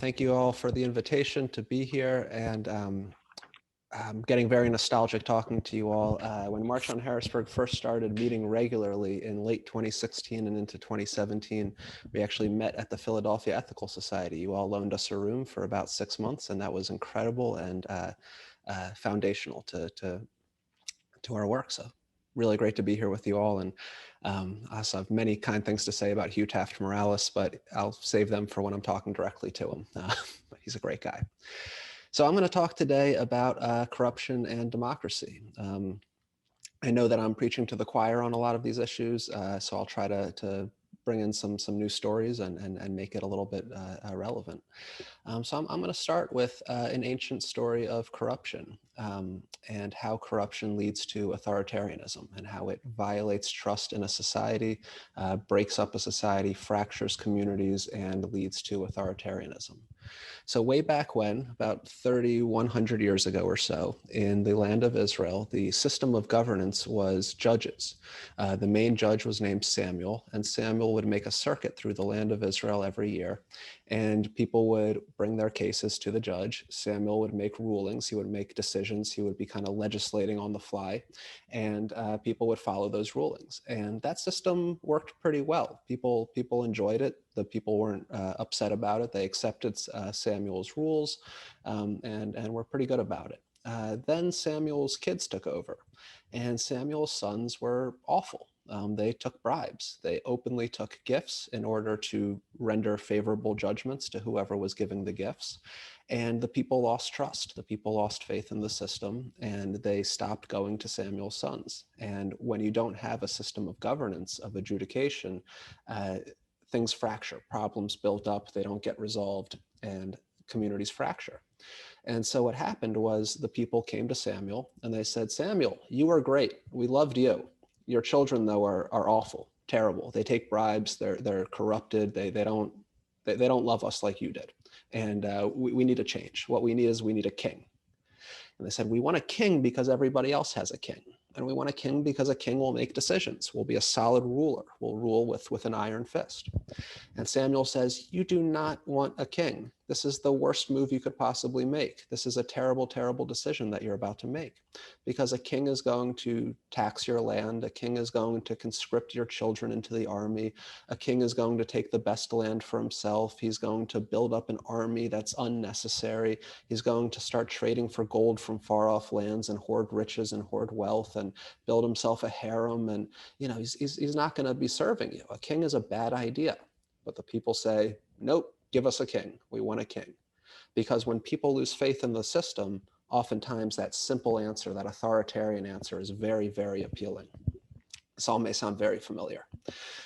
Thank you all for the invitation to be here, and I'm getting very nostalgic talking to you all. When March on Harrisburg first started meeting regularly in late 2016 and into 2017, we actually met at the Philadelphia Ethical Society. You all loaned us a room for about 6 months, and that was incredible and foundational to our work. So really great to be here with you all. And I also have many kind things to say about Hugh Taft Morales, but I'll save them for when I'm talking directly to him. He's a great guy. So I'm going to talk today about corruption and democracy. I know that I'm preaching to the choir on a lot of these issues, so I'll try to bring in some new stories and make it a little bit relevant. So I'm going to start with an ancient story of corruption and how corruption leads to authoritarianism and how it violates trust in a society, breaks up a society, fractures communities, and leads to authoritarianism. So way back when, about 3,100 years ago or so, in the land of Israel, the system of governance was judges. The main judge was named Samuel, and Samuel would make a circuit through the land of Israel every year, and people would bring their cases to the judge. Samuel would make rulings, he would make decisions, he would be kind of legislating on the fly, and people would follow those rulings. And that system worked pretty well. People enjoyed it. The people weren't upset about it. They accepted Samuel's rules and were pretty good about it. Then Samuel's kids took over, and Samuel's sons were awful. They took bribes. They openly took gifts in order to render favorable judgments to whoever was giving the gifts. And the people lost trust. The people lost faith in the system, and they stopped going to Samuel's sons. And when you don't have a system of governance, of adjudication, things fracture, problems build up, they don't get resolved, and communities fracture. And so what happened was the people came to Samuel and they said, Samuel, you are great. We loved you. Your children, though, are awful, terrible. They take bribes. They're corrupted. They don't love us like you did. And we need a change. What we need a king. And they said, we want a king because everybody else has a king. And we want a king because a king will make decisions, will be a solid ruler, will rule with an iron fist. And Samuel says, you do not want a king. This is the worst move you could possibly make. This is a terrible, terrible decision that you're about to make, because a king is going to tax your land. A king is going to conscript your children into the army. A king is going to take the best land for himself. He's going to build up an army that's unnecessary. He's going to start trading for gold from far off lands and hoard riches and hoard wealth and build himself a harem. And, he's not going to be serving you. A king is a bad idea. But the people say, nope, give us a king. We want a king. Because when people lose faith in the system, oftentimes that simple answer, that authoritarian answer, is very, very appealing. This all may sound very familiar.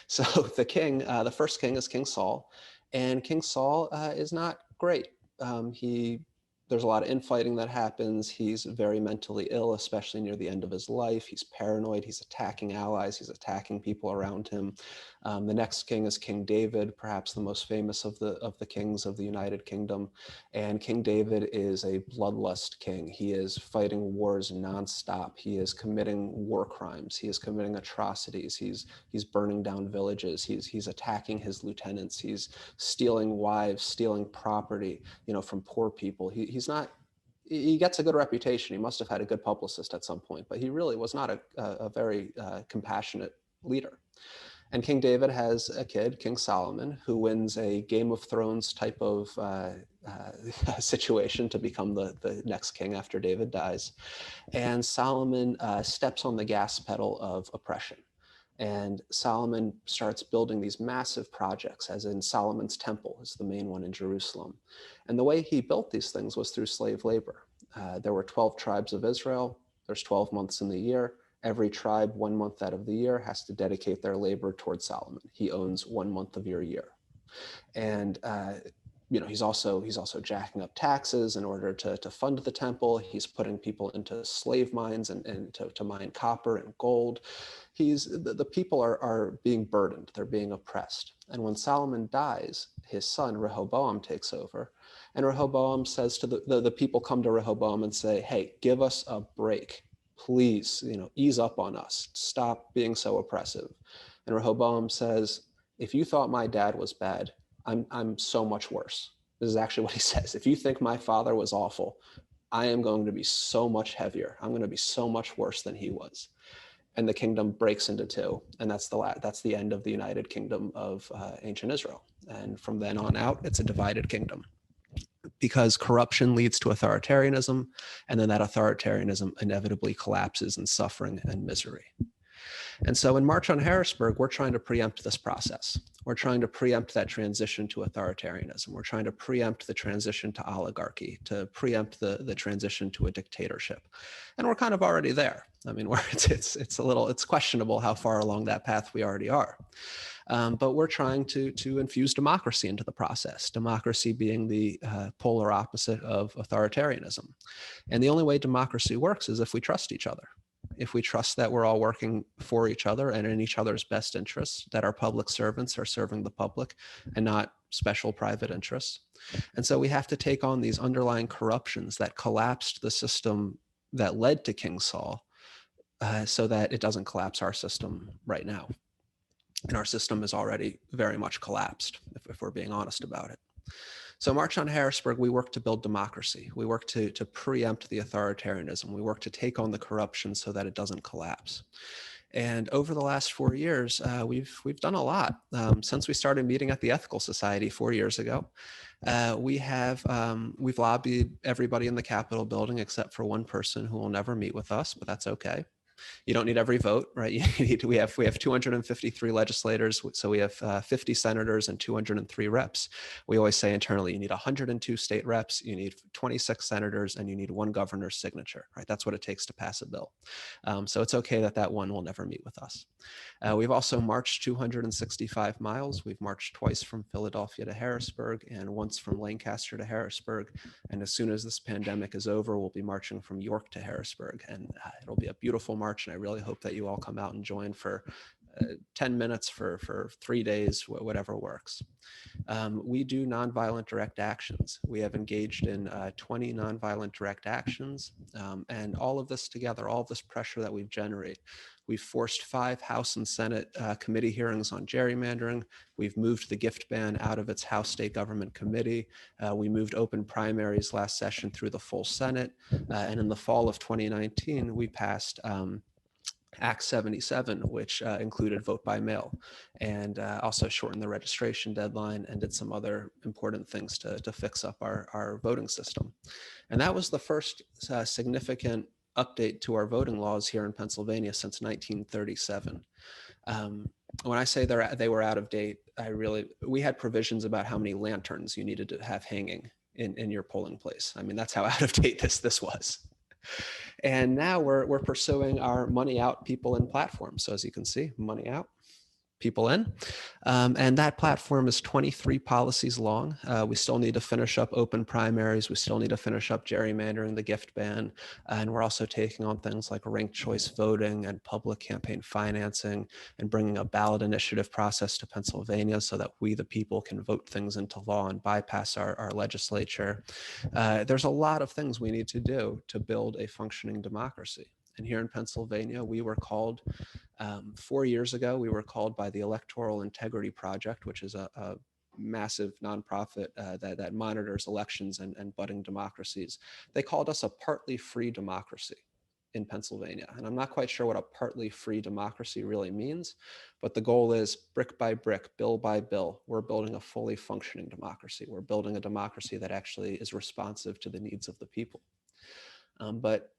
So the king, the first king, is King Saul. And King Saul is not great. There's a lot of infighting that happens. He's very mentally ill, especially near the end of his life. He's paranoid. He's attacking allies. He's attacking people around him. The next king is King David, perhaps the most famous of the kings of the United Kingdom. And King David is a bloodlust king. He is fighting wars nonstop. He is committing war crimes. He is committing atrocities. He's burning down villages. He's attacking his lieutenants. He's stealing wives, stealing property, from poor people. He gets a good reputation. He must have had a good publicist at some point, but he really was not a very compassionate leader. And King David has a kid, King Solomon, who wins a Game of Thrones type of situation to become the next king after David dies. And Solomon steps on the gas pedal of oppression. And Solomon starts building these massive projects, as in Solomon's Temple is the main one in Jerusalem. And the way he built these things was through slave labor. There were 12 tribes of Israel. There's 12 months in the year. Every tribe, 1 month out of the year, has to dedicate their labor towards Solomon. He owns 1 month of your year. And he's also jacking up taxes in order to fund the temple. He's putting people into slave mines and to mine copper and gold. The people are being burdened. They're being oppressed. And when Solomon dies, his son Rehoboam takes over. And Rehoboam says to the people come to Rehoboam and say, hey, give us a break. Please, ease up on us. Stop being so oppressive. And Rehoboam says, if you thought my dad was bad, I'm so much worse. This is actually what he says. If you think my father was awful, I am going to be so much heavier. I'm going to be so much worse than he was. And the kingdom breaks into two. And that's the end of the United Kingdom of ancient Israel. And from then on out, it's a divided kingdom, because corruption leads to authoritarianism, and then that authoritarianism inevitably collapses in suffering and misery. And so in March on Harrisburg, we're trying to preempt this process. We're trying to preempt that transition to authoritarianism. We're trying to preempt the transition to oligarchy, to preempt the transition to a dictatorship. And we're kind of already there. I mean, it's questionable how far along that path we already are. But we're trying to infuse democracy into the process, democracy being the polar opposite of authoritarianism. And the only way democracy works is if we trust each other. If we trust that we're all working for each other and in each other's best interests, that our public servants are serving the public and not special private interests. And so we have to take on these underlying corruptions that collapsed the system that led to King Saul, so that it doesn't collapse our system right now. And our system is already very much collapsed, if we're being honest about it. So March on Harrisburg, we work to build democracy. We work to preempt the authoritarianism. We work to take on the corruption so that it doesn't collapse. And over the last 4 years, we've done a lot. Since we started meeting at the Ethical Society 4 years ago, we've lobbied everybody in the Capitol building except for one person who will never meet with us, but that's okay. You don't need every vote, right? We have 253 legislators, so we have 50 senators and 203 reps. We always say internally, you need 102 state reps, you need 26 senators, and you need one governor's signature, right? That's what it takes to pass a bill. So it's okay that one will never meet with us. We've also marched 265 miles. We've marched twice from Philadelphia to Harrisburg and once from Lancaster to Harrisburg. And as soon as this pandemic is over, we'll be marching from York to Harrisburg. And it'll be a beautiful march. And I really hope that you all come out and join for 10 minutes for 3 days, whatever works. We do nonviolent direct actions. We have engaged in 20 nonviolent direct actions. And all of this together, all of this pressure that we've generated, we've forced 5 House and Senate committee hearings on gerrymandering. We've moved the gift ban out of its House State Government Committee. We moved open primaries last session through the full Senate. And in the fall of 2019, we passed Act 77, which included vote by mail, and also shortened the registration deadline and did some other important things to fix up our voting system. And that was the first significant update to our voting laws here in Pennsylvania since 1937. When I say they were out of date, we had provisions about how many lanterns you needed to have hanging in your polling place. I mean, that's how out of date this was. And now we're pursuing our money out, people in platform. So as you can see, money out, people in. And that platform is 23 policies long. We still need to finish up open primaries. We still need to finish up gerrymandering, the gift ban. And we're also taking on things like ranked choice voting and public campaign financing and bringing a ballot initiative process to Pennsylvania so that we, the people, can vote things into law and bypass our legislature. There's a lot of things we need to do to build a functioning democracy. And here in Pennsylvania, we were called 4 years ago, we were called by the Electoral Integrity Project, which is a massive nonprofit that monitors elections and budding democracies. They called us a partly free democracy in Pennsylvania. And I'm not quite sure what a partly free democracy really means, but the goal is brick by brick, bill by bill, we're building a fully functioning democracy. We're building a democracy that actually is responsive to the needs of the people. But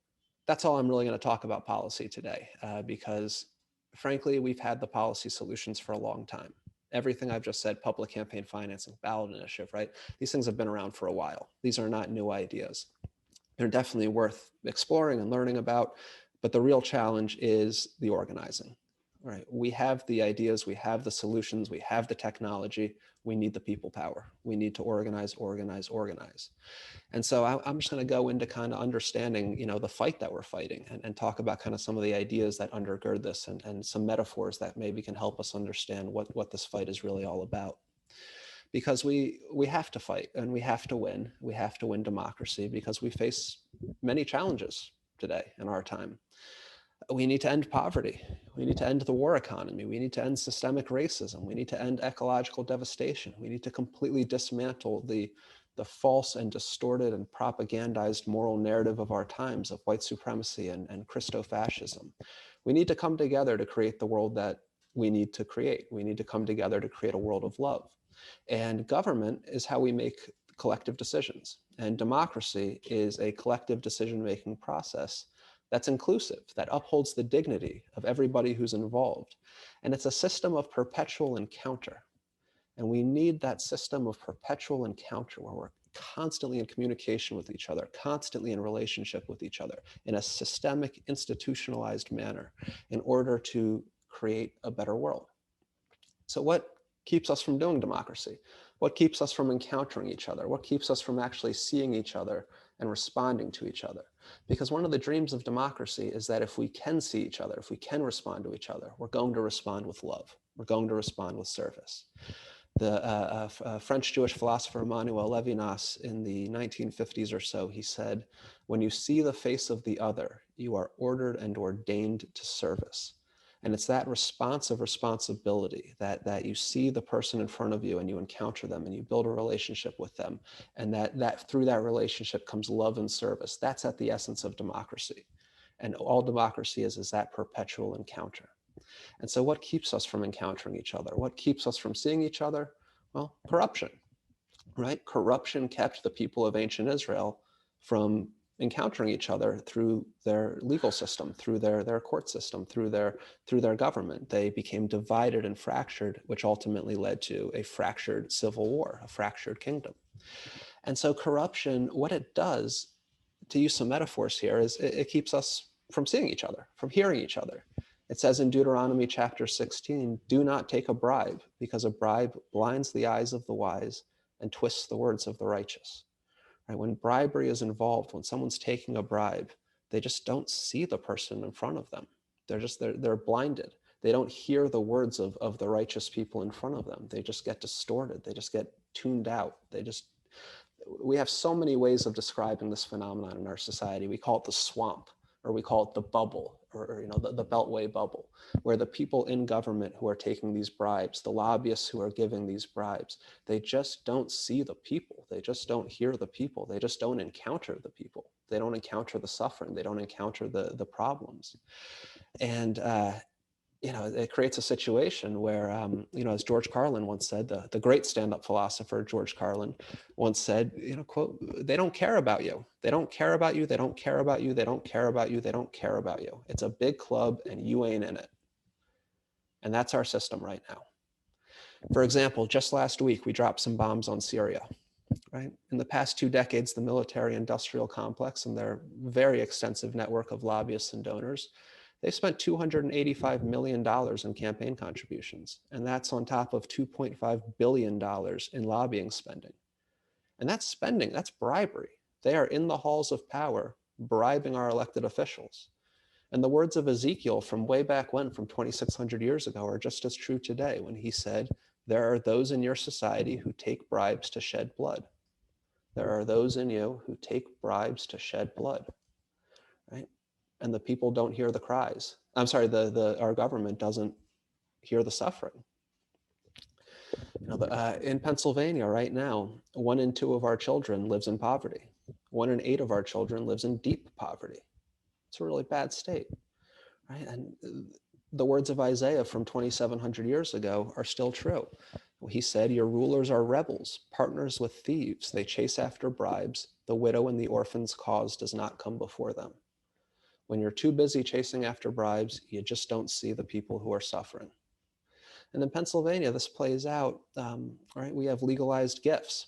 that's all I'm really going to talk about policy today, because frankly, we've had the policy solutions for a long time. Everything I've just said, public campaign financing, ballot initiative, right? These things have been around for a while. These are not new ideas. They're definitely worth exploring and learning about, but the real challenge is the organizing, right? We have the ideas, we have the solutions, we have the technology, we need the people power. We need to organize, organize, organize. And so I'm just going to go into kind of understanding, the fight that we're fighting and talk about kind of some of the ideas that undergird this and some metaphors that maybe can help us understand what this fight is really all about. Because we have to fight and we have to win. We have to win democracy because we face many challenges today in our time. We need to end poverty. We need to end the war economy. We need to end systemic racism. We need to end ecological devastation. We need to completely dismantle the the false and distorted and propagandized moral narrative of our times of white supremacy and Christo-fascism. We need to come together to create the world that we need to create. We need to come together to create a world of love. And government is how we make collective decisions. And democracy is a collective decision-making process that's inclusive, that upholds the dignity of everybody who's involved. And it's a system of perpetual encounter. And we need that system of perpetual encounter where we're constantly in communication with each other, constantly in relationship with each other in a systemic, institutionalized manner in order to create a better world. So what keeps us from doing democracy? What keeps us from encountering each other? What keeps us from actually seeing each other and responding to each other? Because one of the dreams of democracy is that if we can see each other, if we can respond to each other, we're going to respond with love. We're going to respond with service. The French Jewish philosopher Emmanuel Levinas in the 1950s or so, he said, when you see the face of the other, you are ordered and ordained to service. And it's that responsive responsibility that you see the person in front of you and you encounter them and you build a relationship with them. And that through that relationship comes love and service. That's at the essence of democracy. And all democracy is that perpetual encounter. And so what keeps us from encountering each other? What keeps us from seeing each other? Well, corruption, right? Corruption kept the people of ancient Israel from encountering each other through their legal system, through their court system, through their government. They became divided and fractured, which ultimately led to a fractured civil war, a fractured kingdom. And so corruption, what it does, to use some metaphors here, is it keeps us from seeing each other, from hearing each other. It says in Deuteronomy chapter 16, do not take a bribe, because a bribe blinds the eyes of the wise and twists the words of the righteous. Right? When bribery is involved, when someone's taking a bribe, they just don't see the person in front of them. They're blinded. They don't hear the words of the righteous people in front of them. They just get distorted. They just get tuned out. We have so many ways of describing this phenomenon in our society. We call it the swamp, or we call it the bubble, or the Beltway bubble, where the people in government who are taking these bribes, the lobbyists who are giving these bribes, they just don't see the people. They just don't hear the people. They just don't encounter the people. They don't encounter the suffering. They don't encounter the problems. And it creates a situation where, as George Carlin once said, the great stand-up philosopher George Carlin once said, quote, they don't care about you. They don't care about you. They don't care about you. They don't care about you. They don't care about you. It's a big club and you ain't in it. And that's our system right now. For example, just last week, we dropped some bombs on Syria, right? In the past 2 decades, the military-industrial complex and their very extensive network of lobbyists and donors, they spent $285 million in campaign contributions, and that's on top of $2.5 billion in lobbying spending. And that's spending, that's bribery. They are in the halls of power bribing our elected officials. And the words of Ezekiel from way back when, from 2,600 years ago, are just as true today when he said, there are those in your society who take bribes to shed blood. There are those in you who take bribes to shed blood, right? And the people don't hear the cries. I'm sorry, our government doesn't hear the suffering. In Pennsylvania right now, 1 in 2 of our children lives in poverty. 1 in 8 of our children lives in deep poverty. It's a really bad state, right? And the words of Isaiah from 2,700 years ago are still true. He said, your rulers are rebels, partners with thieves. They chase after bribes. The widow and the orphan's cause does not come before them. When you're too busy chasing after bribes, you just don't see the people who are suffering. And in Pennsylvania, this plays out, right? We have legalized gifts.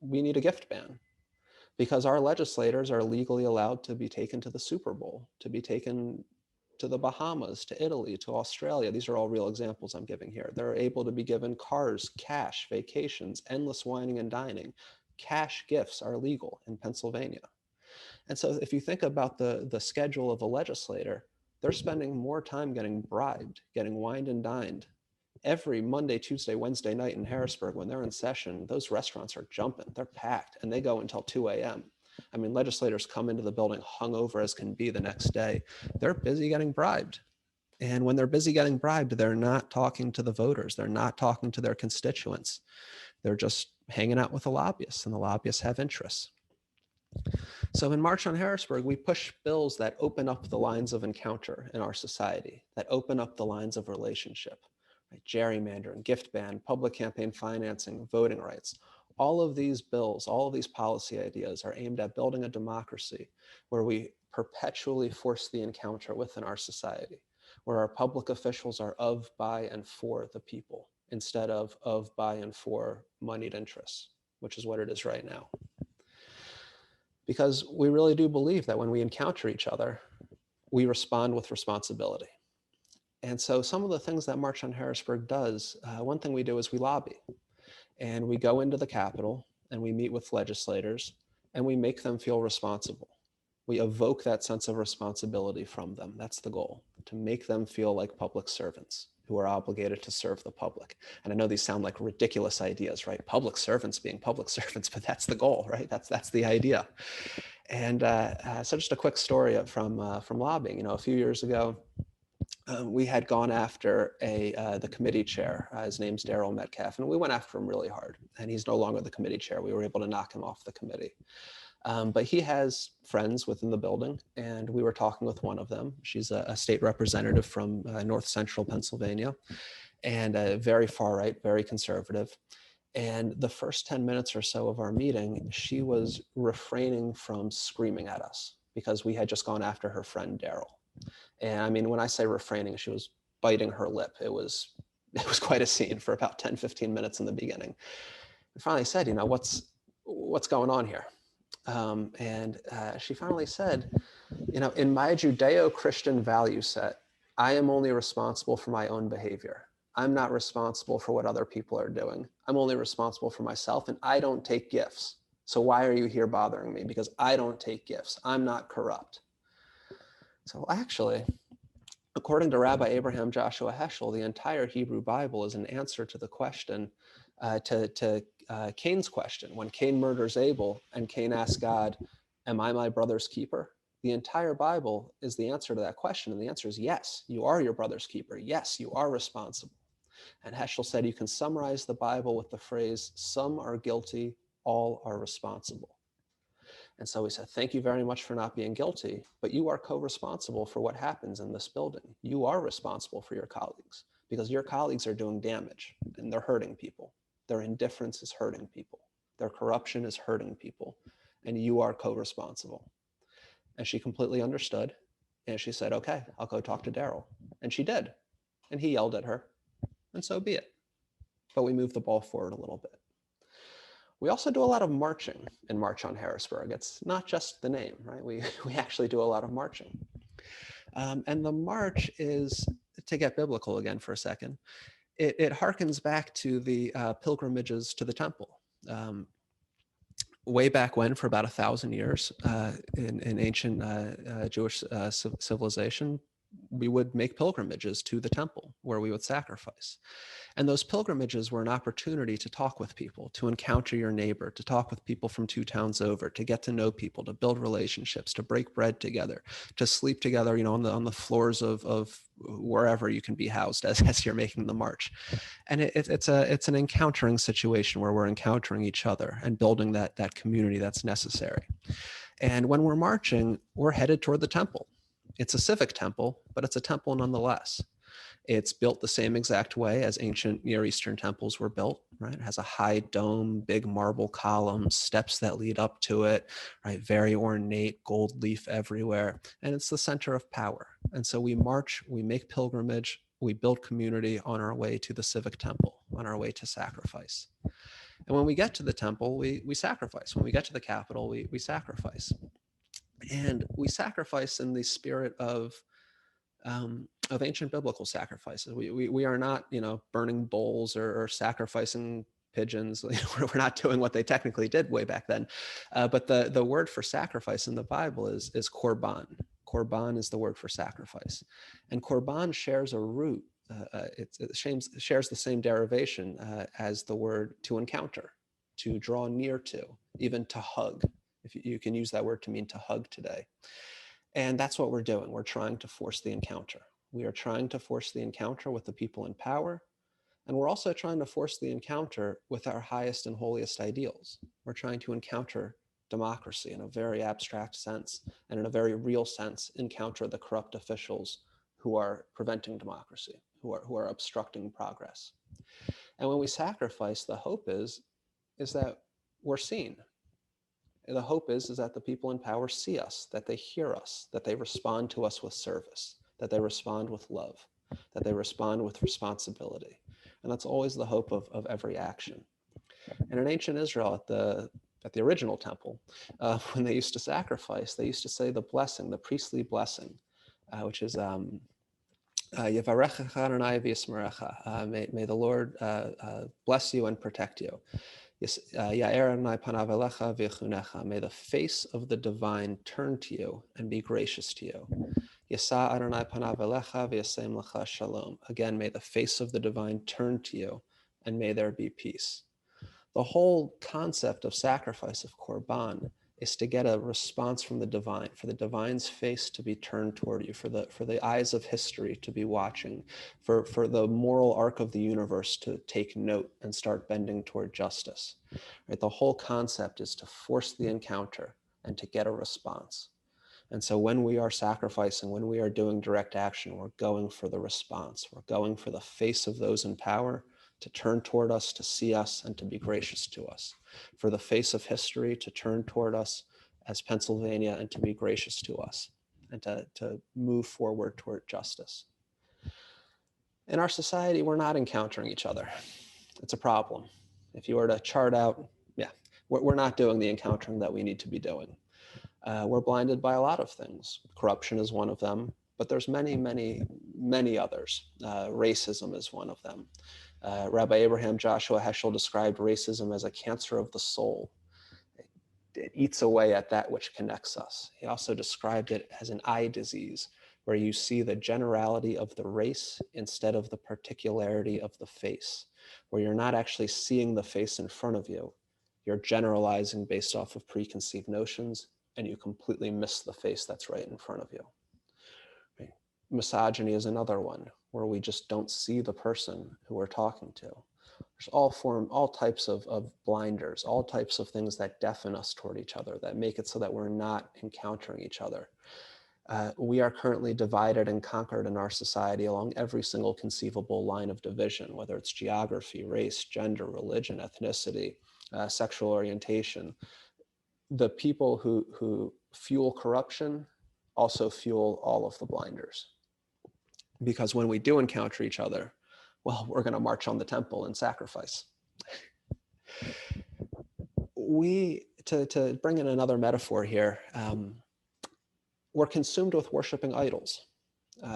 We need a gift ban because our legislators are legally allowed to be taken to the Super Bowl, to be taken to the Bahamas, to Italy, to Australia. These are all real examples I'm giving here. They're able to be given cars, cash, vacations, endless wining and dining. Cash gifts are legal in Pennsylvania. And so if you think about the schedule of a legislator, they're spending more time getting bribed, getting wined and dined. Every Monday, Tuesday, Wednesday night in Harrisburg, when they're in session, those restaurants are jumping, they're packed, and they go until 2 a.m. I mean, legislators come into the building hungover as can be the next day. They're busy getting bribed. And when they're busy getting bribed, they're not talking to the voters. They're not talking to their constituents. They're just hanging out with the lobbyists, and the lobbyists have interests. So in March on Harrisburg, we push bills that open up the lines of encounter in our society, that open up the lines of relationship, right? Gerrymandering, gift ban, public campaign financing, voting rights. All of these bills, all of these policy ideas are aimed at building a democracy where we perpetually force the encounter within our society, where our public officials are of, by, and for the people, instead of, by, and for moneyed interests, which is what it is right now. Because we really do believe that when we encounter each other, we respond with responsibility. And so some of the things that March on Harrisburg does, one thing we do is we lobby. And we go into the Capitol and we meet with legislators and we make them feel responsible. We evoke that sense of responsibility from them. That's the goal, to make them feel like public servants who are obligated to serve the public. And I know these sound like ridiculous ideas, right? Public servants being public servants, but that's the goal, right? That's the idea. And so just a quick story from lobbying. You know, a few years ago, we had gone after the committee chair. His name's Daryl Metcalf, and we went after him really hard. And he's no longer the committee chair. We were able to knock him off the committee. But he has friends within the building, and we were talking with one of them. She's a state representative from north central Pennsylvania, and very far right, very conservative. And the first 10 minutes or so of our meeting, she was refraining from screaming at us because we had just gone after her friend Daryl. And I mean, when I say refraining, she was biting her lip. It was quite a scene for about 10, 15 minutes in the beginning. I finally said, you know, what's going on here? And she finally said, you know, in my Judeo-Christian value set, I am only responsible for my own behavior. I'm not responsible for what other people are doing. I'm only responsible for myself, and I don't take gifts. So why are you here bothering me? Because I don't take gifts. I'm not corrupt. So actually, according to Rabbi Abraham Joshua Heschel, the entire Hebrew Bible is an answer to the question, to Cain's question. When Cain murders Abel and Cain asks God, am I my brother's keeper? The entire Bible is the answer to that question. And the answer is yes, you are your brother's keeper. Yes, you are responsible. And Heschel said you can summarize the Bible with the phrase, some are guilty, all are responsible. And so we said, thank you very much for not being guilty, but you are co-responsible for what happens in this building. You are responsible for your colleagues because your colleagues are doing damage and they're hurting people. Their indifference is hurting people. Their corruption is hurting people, and you are co-responsible. And she completely understood. And she said, okay, I'll go talk to Daryl. And she did. And he yelled at her, and so be it. But we moved the ball forward a little bit. We also do a lot of marching in March on Harrisburg. It's not just the name, right? We actually do a lot of marching. And the march is, to get biblical again for a second, it harkens back to the pilgrimages to the temple. Way back when, for about 1,000 years in ancient Jewish civilization, we would make pilgrimages to the temple where we would sacrifice. And those pilgrimages were an opportunity to talk with people, to encounter your neighbor, to talk with people from 2 towns over, to get to know people, to build relationships, to break bread together, to sleep together, you know, on the floors of wherever you can be housed as you're making the march. And it's an encountering situation where we're encountering each other and building that community that's necessary. And when we're marching, we're headed toward the temple. It's a civic temple, but it's a temple nonetheless. It's built the same exact way as ancient Near Eastern temples were built, right? It has a high dome, big marble columns, steps that lead up to it, right? Very ornate, gold leaf everywhere. And it's the center of power. And so we march, we make pilgrimage, we build community on our way to the civic temple, on our way to sacrifice. And when we get to the temple, we sacrifice. When we get to the Capitol, we sacrifice. And we sacrifice in the spirit of ancient biblical sacrifices. We are not, you know, burning bowls or sacrificing pigeons. We're not doing what they technically did way back then. But the word for sacrifice in the Bible is korban. Korban is the word for sacrifice. And korban shares a root. It shares the same derivation as the word to encounter, to draw near to, even to hug. If you can use that word to mean to hug today. And that's what we're doing. We're trying to force the encounter. We are trying to force the encounter with the people in power And we're also trying to force the encounter with our highest and holiest ideals. We're trying to encounter democracy in a very abstract sense, and in a very real sense, encounter the corrupt officials who are preventing democracy, who are obstructing progress. And when we sacrifice, the hope is that we're seen. The hope is that the people in power see us, that they hear us, that they respond to us with service, that they respond with love, that they respond with responsibility. And that's always the hope of every action. And in ancient Israel, at the original temple, when they used to sacrifice, they used to say the blessing, the priestly blessing, which is Yevarechecha Adonai v'yismerecha. May the Lord bless you and protect you. Ya'er Adonai panav elecha v'yechunecha. May the face of the divine turn to you and be gracious to you. Yasa Adonai panav elecha v'yasem lecha shalom. Again, may the face of the divine turn to you and may there be peace. The whole concept of sacrifice, of korban, is to get a response from the divine, for the divine's face to be turned toward you, for the eyes of history to be watching, for the moral arc of the universe to take note and start bending toward justice. Right? The whole concept is to force the encounter and to get a response. And so when we are sacrificing, when we are doing direct action, we're going for the response. We're going for the face of those in power to turn toward us, to see us, and to be gracious to us. For the face of history to turn toward us as Pennsylvania and to be gracious to us, and to move forward toward justice. In our society, we're not encountering each other. It's a problem. If you were to chart out, we're not doing the encountering that we need to be doing. We're blinded by a lot of things. Corruption is one of them, but there's many, many, many others. Racism is one of them. Rabbi Abraham Joshua Heschel described racism as a cancer of the soul. It eats away at that which connects us. He also described it as an eye disease, where you see the generality of the race instead of the particularity of the face, where you're not actually seeing the face in front of you. You're generalizing based off of preconceived notions, and you completely miss the face that's right in front of you. Right? Misogyny is another one, where we just don't see the person who we're talking to. There's all types of blinders, all types of things that deafen us toward each other, that make it so that we're not encountering each other. We are currently divided and conquered in our society along every single conceivable line of division, whether it's geography, race, gender, religion, ethnicity, sexual orientation. The people who fuel corruption also fuel all of the blinders. Because when we do encounter each other, well, we're going to march on the temple and sacrifice. To bring in another metaphor here, we're consumed with worshiping idols,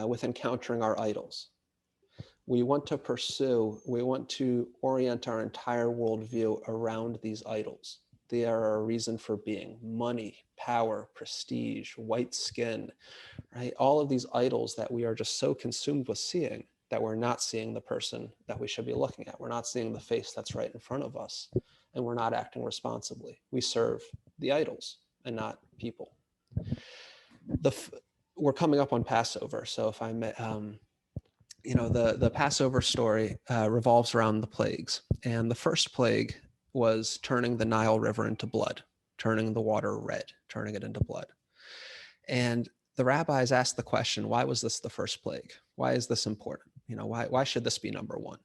with encountering our idols. We want to orient our entire worldview around these idols. They are a reason for being: money, power, prestige, white skin, right? All of these idols that we are just so consumed with seeing that we're not seeing the person that we should be looking at. We're not seeing the face that's right in front of us, and we're not acting responsibly. We serve the idols and not people. We're coming up on Passover, so if I may, the Passover story revolves around the plagues, and the first plague was turning the Nile River into blood, turning the water red, turning it into blood. And the rabbis asked the question, why was this the first plague? Why is this important? Why should this be number one?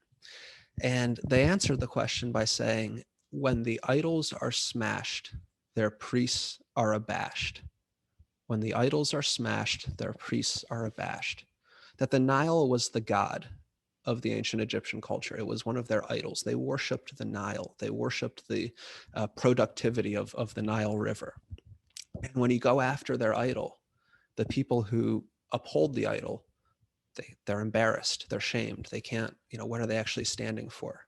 And they answered the question by saying, when the idols are smashed, their priests are abashed. When the idols are smashed, their priests are abashed. That the Nile was the god of the ancient Egyptian culture. It was one of their idols. They worshipped the Nile. They worshipped the productivity of the Nile River. And when you go after their idol, the people who uphold the idol, they're embarrassed, they're shamed, they can't, what are they actually standing for?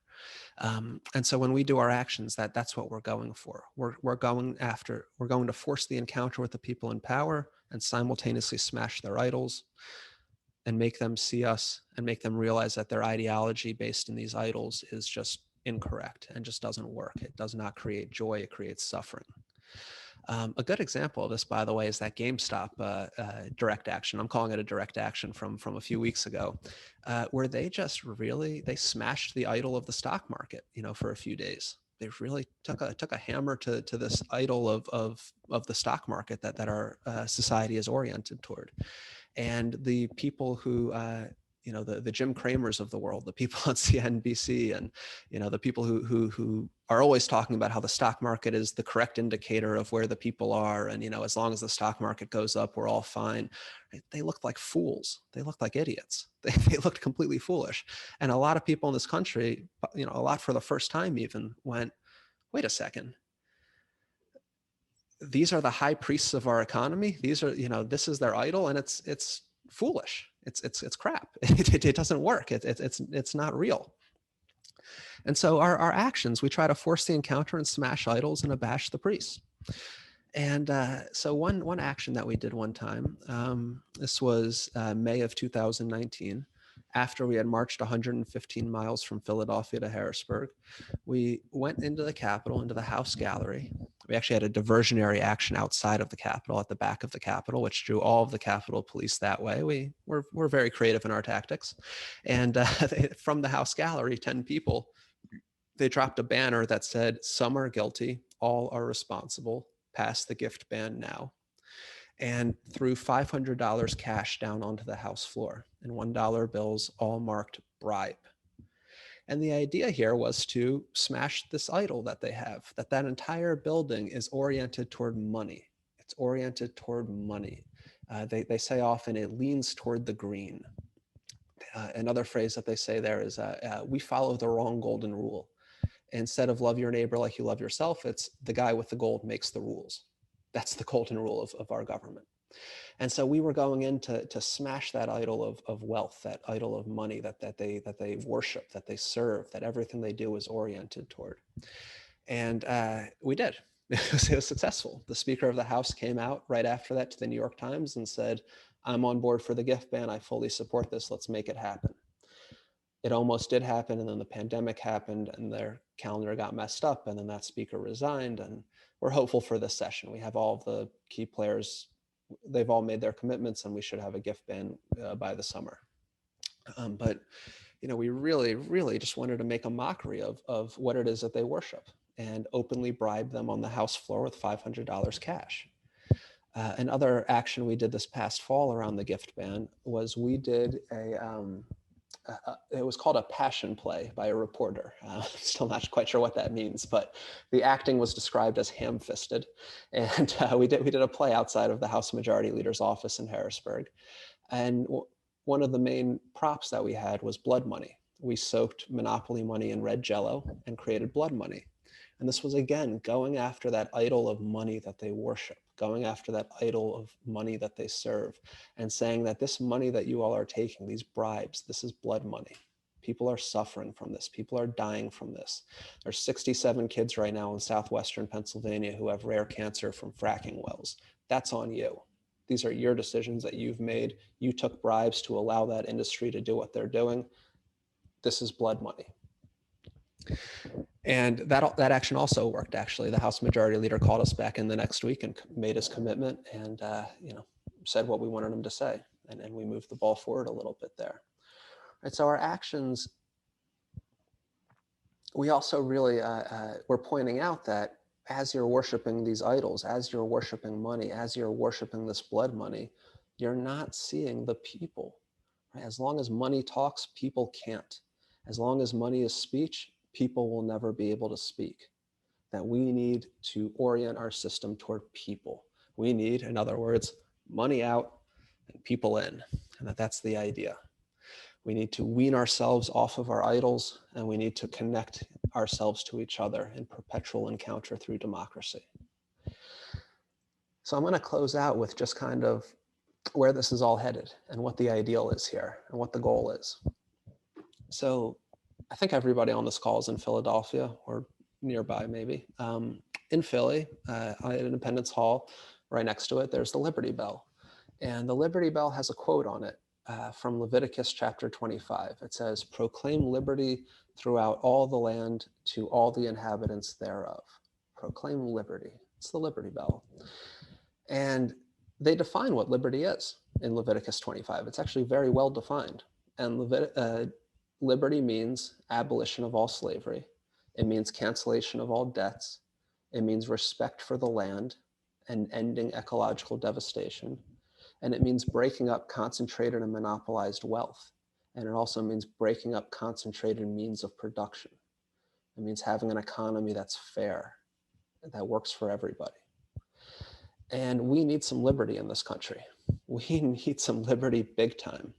And so when we do our actions, that's what we're going for. We're going to force the encounter with the people in power and simultaneously smash their idols and make them see us and make them realize that their ideology based in these idols is just incorrect and just doesn't work. It does not create joy, it creates suffering. A good example of this, by the way, is that GameStop direct action. I'm calling it a direct action from a few weeks ago, where they just really, they smashed the idol of the stock market, for a few days. They really took a hammer to this idol of the stock market that our society is oriented toward. And the people who the Jim Cramers of the world, the people on CNBC, and the people who are always talking about how the stock market is the correct indicator of where the people are, and as long as the stock market goes up, we're all fine. They looked like fools. They looked like idiots. They looked completely foolish. And a lot of people in this country, a lot for the first time even, went, wait a second. These are the high priests of our economy. These are, this is their idol, and it's foolish. It's crap. It doesn't work. It's not real. And so our actions, we try to force the encounter and smash idols and abash the priests. And so one action that we did one time, this was May of 2019, after we had marched 115 miles from Philadelphia to Harrisburg. We went into the Capitol, into the House Gallery. We actually had a diversionary action outside of the Capitol, at the back of the Capitol, which drew all of the Capitol Police that way. We're very creative in our tactics. And from the House Gallery, 10 people, they dropped a banner that said, "Some are guilty, all are responsible. Pass the gift ban now," and threw $500 cash down onto the House floor, and $1 bills, all marked bribe. And the idea here was to smash this idol that they have, that entire building is oriented toward money. It's oriented toward money. They say often it leans toward the green. Another phrase that they say there is, we follow the wrong golden rule. Instead of love your neighbor like you love yourself, it's the guy with the gold makes the rules. That's the golden rule of our government. And so we were going in to smash that idol of wealth, that idol of money that they worship, that they serve, that everything they do is oriented toward. And we did. It was successful. The Speaker of the House came out right after that to the New York Times and said, "I'm on board for the gift ban. I fully support this. Let's make it happen." It almost did happen, and then the pandemic happened, and their calendar got messed up, and then that speaker resigned, and we're hopeful for this session. We have all of the key players. They've all made their commitments, and we should have a gift ban by the summer. But we really, really just wanted to make a mockery of what it is that they worship and openly bribe them on the House floor with $500 cash. Another action we did this past fall around the gift ban was we did it was called a passion play by a reporter. Still not quite sure what that means, but the acting was described as ham-fisted. And we did a play outside of the House Majority Leader's office in Harrisburg. And one of the main props that we had was blood money. We soaked Monopoly money in red Jell-O and created blood money. And this was, again, going after that idol of money that they worship, going after that idol of money that they serve, and saying that this money that you all are taking, these bribes, this is blood money. People are suffering from this. People are dying from this. There's 67 kids right now in southwestern Pennsylvania who have rare cancer from fracking wells. That's on you. These are your decisions that you've made. You took bribes to allow that industry to do what they're doing. This is blood money. And that action also worked, actually. The House Majority Leader called us back in the next week and made his commitment and said what we wanted him to say. And we moved the ball forward a little bit there. And so our actions, we also really were pointing out that as you're worshiping these idols, as you're worshiping money, as you're worshiping this blood money, you're not seeing the people. Right? As long as money talks, people can't. As long as money is speech, people will never be able to speak. That we need to orient our system toward people. We need, in other words, money out and people in, and that's the idea. We need to wean ourselves off of our idols, and we need to connect ourselves to each other in perpetual encounter through democracy. So I'm going to close out with just kind of where this is all headed and what the ideal is here and what the goal is. So I think everybody on this call is in Philadelphia or nearby, maybe. In Philly, at Independence Hall, right next to it, there's the Liberty Bell. And the Liberty Bell has a quote on it from Leviticus chapter 25. It says, "Proclaim liberty throughout all the land to all the inhabitants thereof." Proclaim liberty. It's the Liberty Bell. And they define what liberty is in Leviticus 25. It's actually very well defined. And liberty means abolition of all slavery. It means cancellation of all debts. It means respect for the land and ending ecological devastation. And it means breaking up concentrated and monopolized wealth. And it also means breaking up concentrated means of production. It means having an economy that's fair, that works for everybody. And we need some liberty in this country. We need some liberty big time.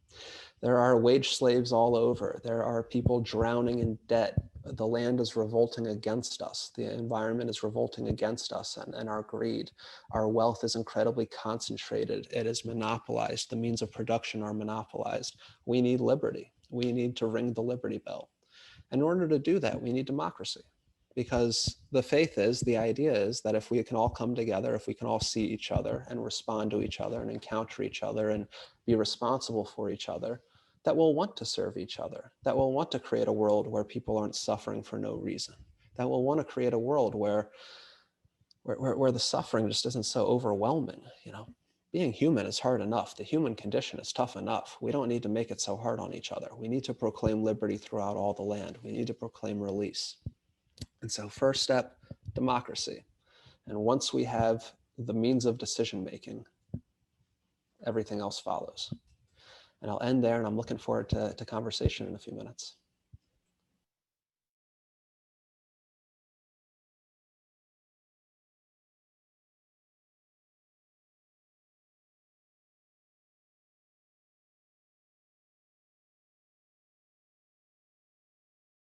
There are wage slaves all over. There are people drowning in debt. The land is revolting against us. The environment is revolting against us and our greed. Our wealth is incredibly concentrated. It is monopolized. The means of production are monopolized. We need liberty. We need to ring the liberty bell. In order to do that, we need democracy. Because the faith is, the idea is that if we can all come together, if we can all see each other and respond to each other and encounter each other and be responsible for each other, that we'll want to serve each other, that we'll want to create a world where people aren't suffering for no reason, that we'll want to create a world where the suffering just isn't so overwhelming. You know, being human is hard enough. The human condition is tough enough. We don't need to make it so hard on each other. We need to proclaim liberty throughout all the land. We need to proclaim release. And so first step, democracy. And once we have the means of decision-making, everything else follows. And I'll end there, and I'm looking forward to conversation in a few minutes.